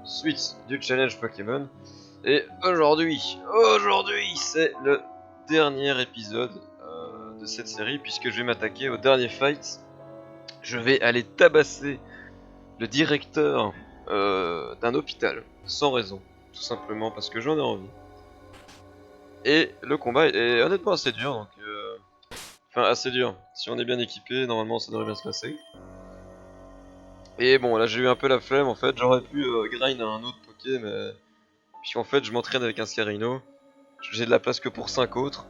suite du challenge Pokémon. Et aujourd'hui, c'est le dernier épisode de cette série, puisque je vais m'attaquer au dernier fight. Je vais aller tabasser le directeur d'un hôpital, sans raison, tout simplement parce que j'en ai envie. Et le combat est honnêtement assez dur, donc enfin assez dur. Si on est bien équipé, normalement ça devrait bien se passer. Et bon, là j'ai eu un peu la flemme en fait, j'aurais pu grind un autre Poké, mais puisqu'en fait je m'entraîne avec un Scarino, j'ai de la place que pour 5 autres,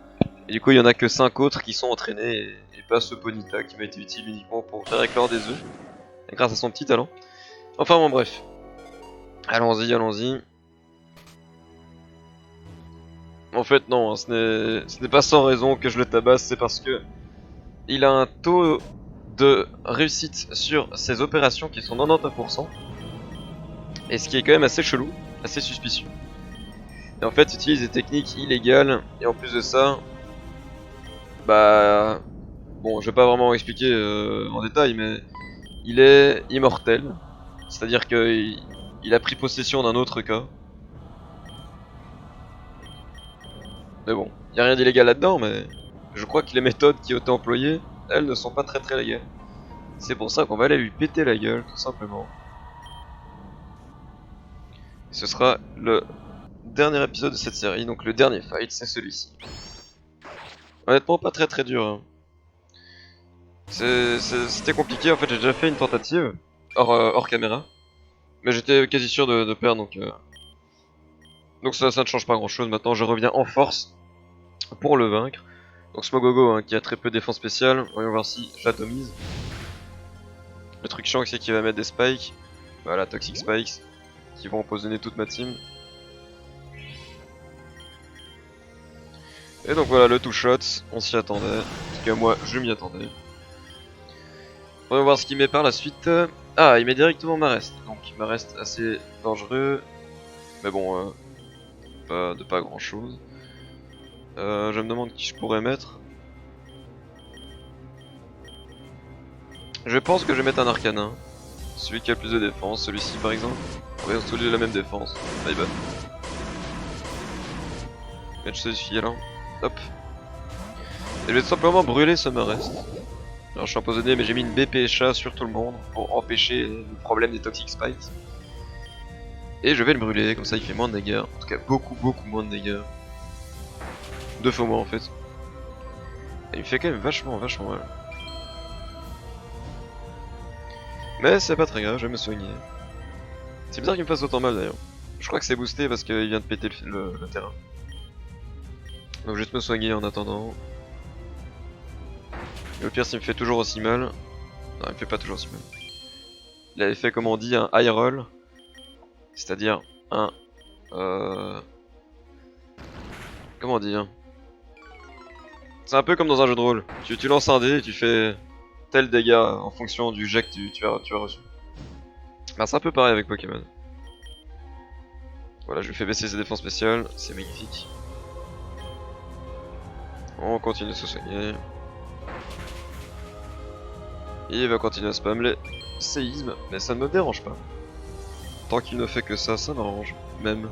et du coup il y en a que 5 autres qui sont entraînés, et pas ce Ponyta qui m'a été utile uniquement pour faire éclore des œufs, grâce à son petit talent. Enfin bon bref, allons-y. En fait non, hein, ce n'est pas sans raison que je le tabasse, c'est parce que il a un taux de réussite sur ses opérations qui sont 91%, et ce qui est quand même assez chelou, assez suspicieux. Et en fait, il utilise des techniques illégales, et en plus de ça, bah... Bon, je vais pas vraiment expliquer en détail, mais il est immortel, c'est-à-dire qu'il a pris possession d'un autre cas. Mais bon, il y a rien d'illégal là-dedans, mais je crois que les méthodes qui ont été employées, elles ne sont pas très légales. C'est pour ça qu'on va aller lui péter la gueule, tout simplement. Et ce sera le dernier épisode de cette série, donc le dernier fight, c'est celui-ci. Honnêtement, pas très dur. Hein. C'était compliqué, en fait j'ai déjà fait une tentative, hors caméra. Mais j'étais quasi sûr de perdre, donc ça ne change pas grand chose. Maintenant je reviens en force pour le vaincre. Donc Smogogo hein, qui a très peu de défense spéciale, voyons voir si j'atomise. Le truc chiant c'est qu'il va mettre des spikes, voilà Toxic Spikes, qui vont empoisonner toute ma team. Et donc voilà le two shot, on s'y attendait, en tout cas moi je m'y attendais. Voyons voir ce qu'il met par la suite. Ah, il met directement Marest, donc Marest assez dangereux, mais bon, pas grand chose. Je me demande qui je pourrais mettre. Je pense que je vais mettre un Arcanin, celui qui a le plus de défense, celui-ci par exemple. Oui, on se trouve la même défense, my bad. Mettre celui-ci là, hop. Et je vais tout simplement brûler ce Marest. Alors je suis empoisonné mais j'ai mis une BPSH sur tout le monde pour empêcher le problème des Toxic Spikes. Et je vais le brûler, comme ça il fait moins de dégâts, en tout cas beaucoup moins de dégâts. 2 fois moins en fait. Et il me fait quand même vachement mal. Mais c'est pas très grave, je vais me soigner. C'est bizarre qu'il me fasse autant mal d'ailleurs. Je crois que c'est boosté parce qu'il vient de péter le terrain. Donc je vais juste me soigner en attendant. Et au pire s'il me fait toujours aussi mal. Non, il me fait pas toujours aussi mal. Il avait fait comme on dit un high roll. C'est-à-dire un... Comment dire? C'est un peu comme dans un jeu de rôle. Tu lances un dé et tu fais tel dégât en fonction du jet que tu as reçu. Bah c'est un peu pareil avec Pokémon. Voilà, je lui fais baisser ses défenses spéciales, c'est magnifique. On continue de se soigner. Il va continuer à spam les séismes, mais ça ne me dérange pas. Tant qu'il ne fait que ça, ça m'arrange, même.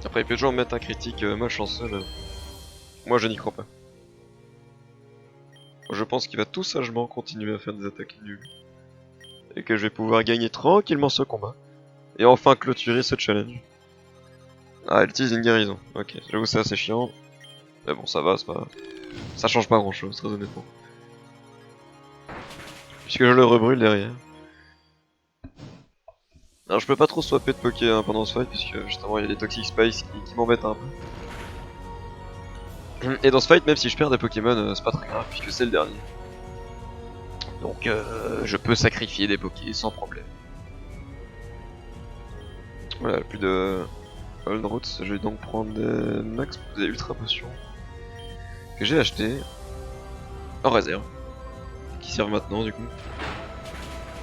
Après il peut toujours me mettre un critique malchanceux, mais moi je n'y crois pas. Je pense qu'il va tout sagement continuer à faire des attaques nulles. Et que je vais pouvoir gagner tranquillement ce combat. Et enfin clôturer ce challenge. Ah, elle utilise une guérison. Ok, j'avoue c'est assez chiant. Mais bon, ça va, c'est pas... Ça change pas grand chose, très honnêtement. Puisque je le rebrûle derrière. Alors je peux pas trop swapper de Poké hein, pendant ce fight, puisque justement il y a des Toxic Spikes qui m'embêtent un peu. Et dans ce fight, même si je perds des Pokémon, c'est pas très grave, puisque c'est le dernier. Donc je peux sacrifier des Poké sans problème. Voilà, plus de Old Routes, je vais donc prendre des Ultra Potions que j'ai acheté en réserve, qui servent maintenant du coup.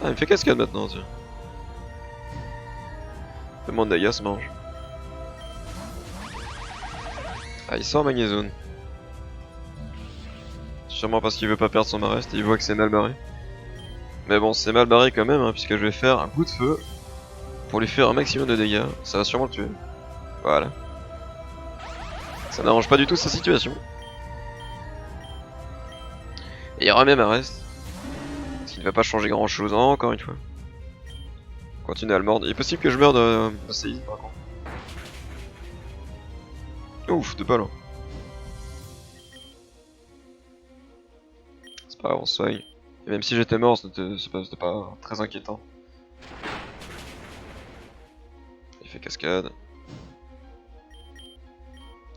Ah, il me fait cascade maintenant, tiens. Le monde d'Aga se mange. Ah, il sort Magnézone. Sûrement parce qu'il veut pas perdre son Marest et il voit que c'est mal barré. Mais bon, c'est mal barré quand même, hein, puisque je vais faire un coup de feu pour lui faire un maximum de dégâts. Ça va sûrement le tuer. Voilà. Ça n'arrange pas du tout sa situation. Et il remet ma reste. Ce qui ne va pas changer grand chose, encore une fois. Continue à le mordre. Il est possible que je meure de séisme par contre. Ouf, de balles. C'est pas grave, on se soigne. Et même si j'étais mort, c'était pas très inquiétant. Il fait cascade.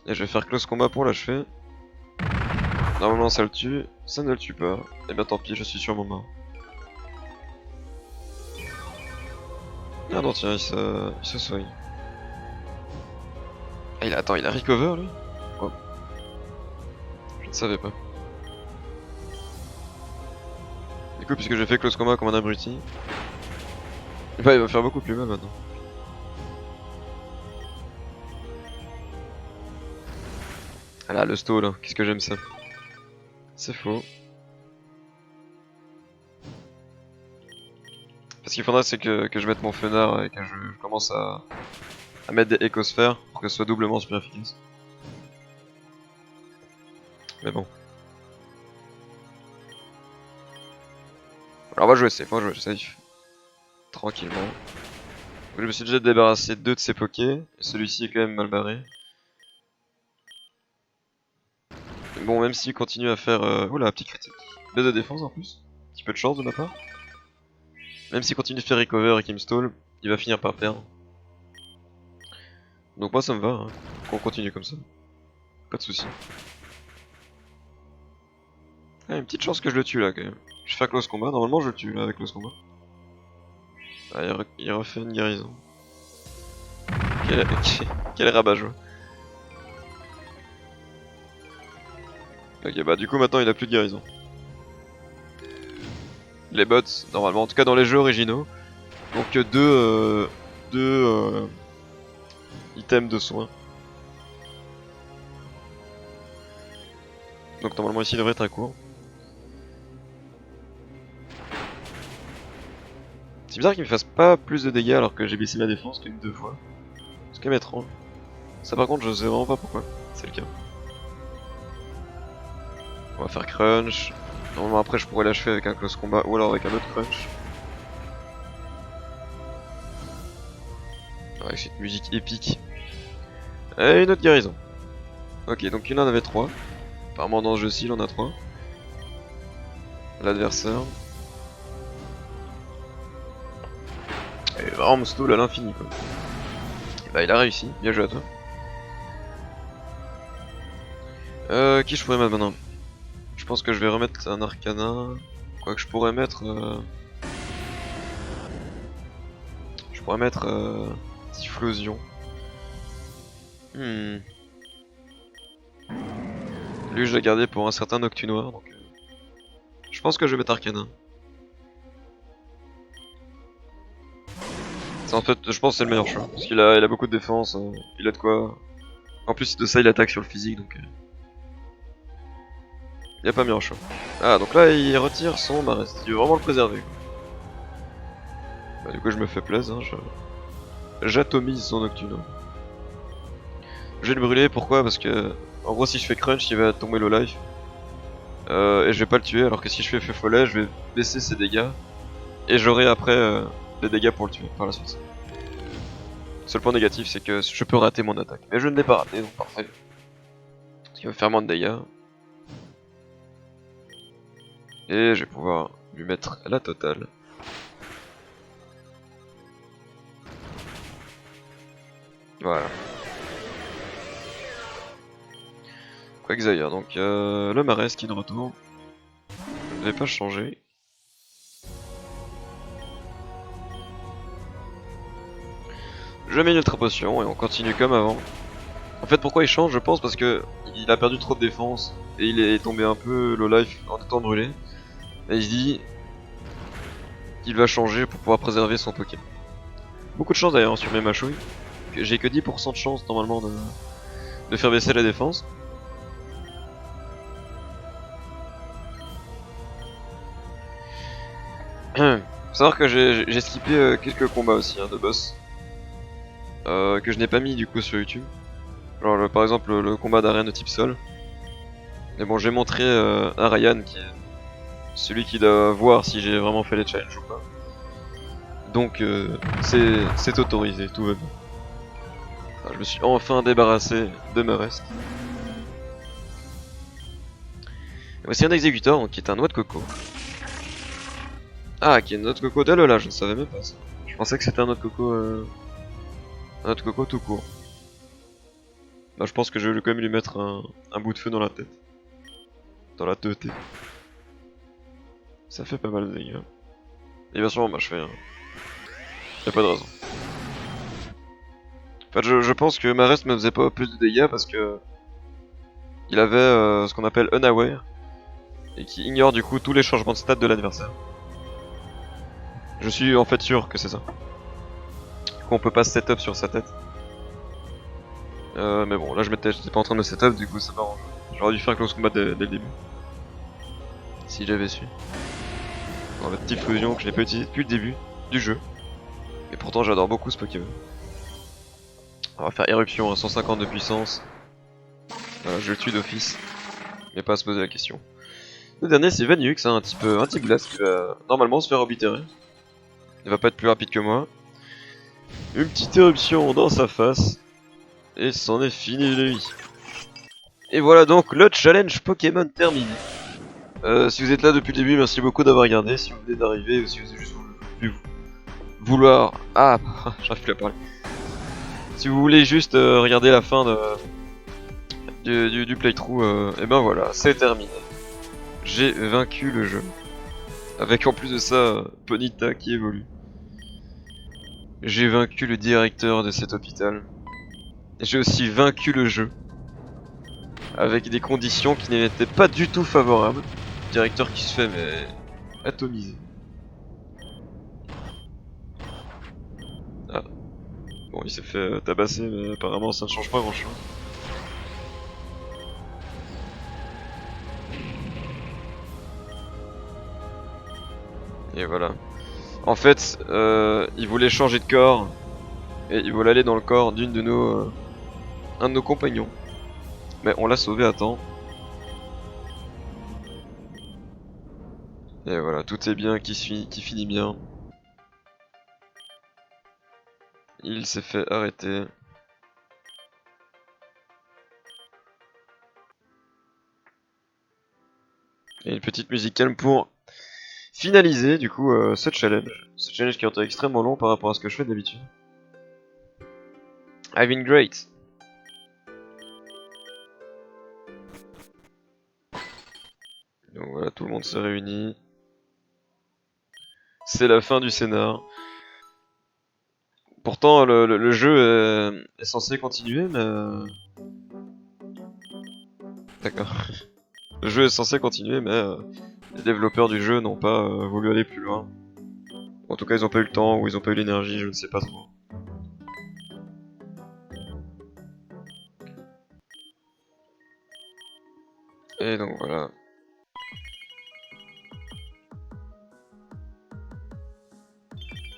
Et je vais faire close combat pour l'achever. Normalement ça le tue, ça ne le tue pas. Et bien tant pis, je suis sur mon mort. Ah non tiens, il se soigne. Ah, attends, il a recover lui? Oh. Je ne savais pas. Du coup, puisque j'ai fait close combat comme un abruti, bah, il va faire beaucoup plus mal maintenant. Ah là, le stall, hein. Qu'est-ce que j'aime ça. C'est faux. Ce qu'il faudrait, c'est que je mette mon fenard et que je commence à mettre des écosphères pour que ce soit doublement super efficace. Mais bon. Alors on va jouer safe. Tranquillement. Je me suis déjà débarrassé de 2 de ces pokés, et celui-ci est quand même mal barré. Mais bon, même s'il continue à faire... Oula, petit critique. Baisse de défense en plus. Un petit peu de chance de ma part. Même s'il continue de faire recover et qu'il me stall, il va finir par perdre. Donc moi ça me va, hein, qu'on continue comme ça. Pas de soucis. Ah, une petite chance que je le tue là quand même. Je fais un close combat, normalement je le tue là avec close combat. Ah, il refait une guérison. Quel rabat-joie. Ok, bah du coup maintenant il a plus de guérison. Les bots, normalement, en tout cas dans les jeux originaux, donc deux items de soins. Donc normalement ici il devrait être à court. C'est bizarre qu'il me fasse pas plus de dégâts alors que j'ai baissé ma défense qu'une 2 fois. C'est quand même étrange. Ça par contre je sais vraiment pas pourquoi, c'est le cas. On va faire crunch. Normalement après je pourrais l'achever avec un close combat ou alors avec un autre crunch. Avec cette musique épique. Et une autre guérison. Ok, donc il en avait 3. Apparemment dans ce jeu-ci il en a 3. L'adversaire. Et vraiment me stall à l'infini quoi. Et bah il a réussi, bien joué à toi. Qui je pourrais mettre maintenant? Je pense que je vais remettre un arcana. Quoi que je pourrais mettre... Je pourrais mettre... Typhlosion. Lui je l'ai gardé pour un certain Noctu Noir donc... Je pense que je vais mettre arcana. En fait, je pense que c'est le meilleur choix. Parce qu'il a beaucoup de défense, il a de quoi... En plus de ça il attaque sur le physique donc... Il a pas meilleur choix. Ah donc là il retire son reste, il veut vraiment le préserver. Bah, du coup je me fais plaisir, hein, j'atomise son Noctuno. Je vais le brûler, pourquoi? Parce que en gros si je fais crunch il va tomber low life. Et je vais pas le tuer, alors que si je fais feu follet je vais baisser ses dégâts. Et j'aurai après des dégâts pour le tuer par la suite. Le seul point négatif c'est que je peux rater mon attaque. Mais je ne l'ai pas raté donc parfait. Parce qu'il va faire moins de dégâts. Et je vais pouvoir lui mettre la totale. Voilà. Quagsire, donc le Marès qui est de retour. Je ne vais pas changer. Je mets une ultra potion et on continue comme avant. En fait pourquoi il change je pense parce que il a perdu trop de défense et il est tombé un peu low life en étant brûlé. Et il se dit qu'il va changer pour pouvoir préserver son Pokémon. Beaucoup de chance d'ailleurs sur mes machouilles. J'ai que 10% de chance normalement de faire baisser la défense. Faut savoir que j'ai skippé quelques combats aussi, hein, de boss. Que je n'ai pas mis du coup sur YouTube. Genre par exemple le combat d'arène de type sol. Mais bon, j'ai montré à Ryan, qui est celui qui doit voir si j'ai vraiment fait les challenges ou pas. Donc c'est autorisé, tout va bien. Alors, je me suis enfin débarrassé de ma reste. Et voici un exécuteur, donc, qui est un noix de coco. Ah, qui est une noix de coco d'Alola, je ne savais même pas ça. Je pensais que c'était un noix de coco, un noix de coco tout court. Bah, je pense que je vais quand même lui mettre un bout de feu dans la tête. Dans la teuté. Ça fait pas mal de dégâts. Il va sûrement m'achever, hein. Y'a pas de raison. En fait, je pense que ma reste me faisait pas plus de dégâts parce que il avait ce qu'on appelle unaware et qui ignore du coup tous les changements de stats de l'adversaire. Je suis en fait sûr que c'est ça. Qu'on peut pas setup sur sa tête. Mais bon, là j'étais pas en train de setup, du coup ça m'arrange. J'aurais dû faire close combat dès le début. Si j'avais su. Dans la petite fusion que je n'ai pas utilisée depuis le début du jeu. Et pourtant j'adore beaucoup ce Pokémon. On va faire éruption à 150 de puissance. Je le tue d'office. Mais pas à se poser la question. Le dernier c'est Vanux, hein, un type glace qui va normalement se faire oblitérer. Il va pas être plus rapide que moi. Une petite éruption dans sa face. Et c'en est fini de lui. Et voilà donc le challenge Pokémon terminé. Si vous êtes là depuis le début, merci beaucoup d'avoir regardé. Si vous venez d'arriver ou si vous avez juste vouloir... Ah, j'arrive plus à parler. Si vous voulez juste regarder la fin du playthrough, et ben voilà, c'est terminé. J'ai vaincu le jeu. Avec en plus de ça, Ponyta qui évolue. J'ai vaincu le directeur de cet hôpital. J'ai aussi vaincu le jeu. Avec des conditions qui n'étaient pas du tout favorables. Directeur qui se fait mais atomiser. Ah. Bon, il s'est fait tabasser, mais apparemment ça ne change pas grand chose. Et voilà. En fait, il voulait changer de corps. Et il voulait aller dans le corps d'un de nos compagnons. Mais on l'a sauvé à temps. Et voilà, tout est bien qui finit bien. Il s'est fait arrêter. Et une petite musique calme pour finaliser du coup ce challenge. Ce challenge qui est extrêmement long par rapport à ce que je fais d'habitude. I've been great. Donc voilà, tout le monde s'est réuni. C'est la fin du scénar. Pourtant, le jeu est censé continuer, mais... D'accord. Le jeu est censé continuer, mais les développeurs du jeu n'ont pas voulu aller plus loin. En tout cas, ils n'ont pas eu le temps, ou ils n'ont pas eu l'énergie, je ne sais pas trop. Et donc voilà.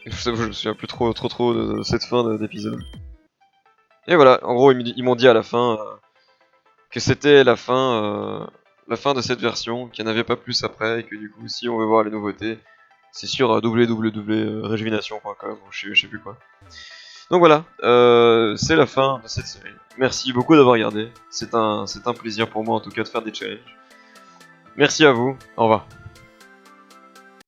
Je me souviens plus trop de cette fin d'épisode. Et voilà, en gros ils m'ont dit à la fin que c'était la fin de cette version, qu'il n'y en avait pas plus après, et que du coup si on veut voir les nouveautés, c'est sur www.rejuvenation.com ou je sais plus quoi. Donc voilà, c'est la fin de cette série. Merci beaucoup d'avoir regardé, c'est un plaisir pour moi en tout cas de faire des challenges. Merci à vous, au revoir.